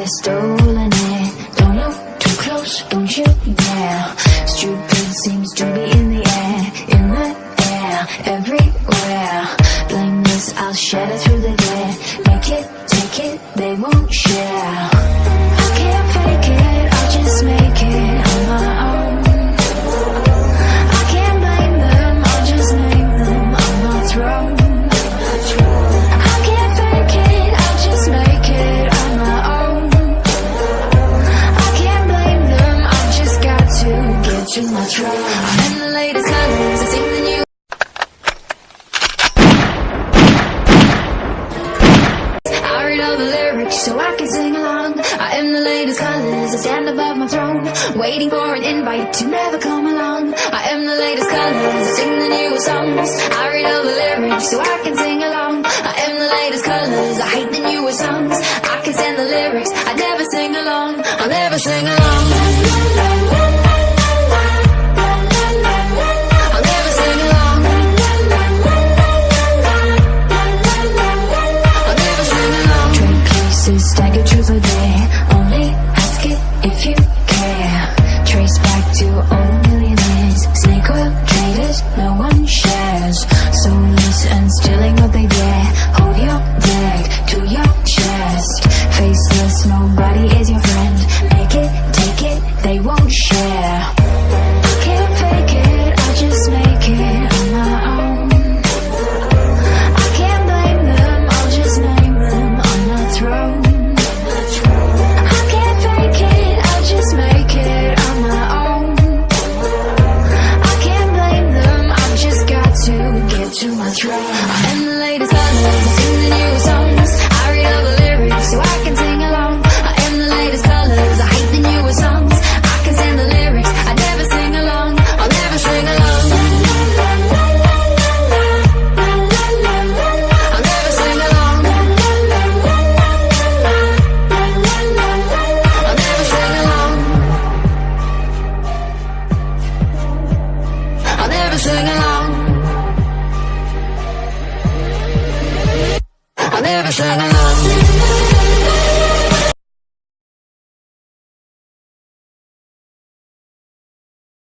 stolen it. Don't look too close, don't you dare. Stupid seems to be in the air, everywhere. Blameless, I'll shatter through the glare. Make it, take it, they won't share. I can't fake it, I'll just make it on my own. I can't blame them, I'll just name them on my throne. I can't fake it, I'll just make it on my own. I can't blame them, I've just got to get to my throne. I'm in the latest colors, I sing the new. I read all the lyrics so I can sing along. I am the latest colors, I stand above my throne, waiting for an invite to never come along. I am the latest colors, I sing the newest songs. I read all the lyrics so I can sing along. I am the latest colors, I hate the newest songs. I can stand the lyrics, I never sing along. I'll never sing along. I'll never sing along. I'll never sing along. Trade places, stagger truth or dare. Only ask it if you care. Trace back to old millionaires. Snake oil traders, no one shares. Soulless and stealing what they dare. Hold your deck to your chest. Faceless, nobody is your friend. Make it, take it, they won't share. I can't fake it, I'll just make it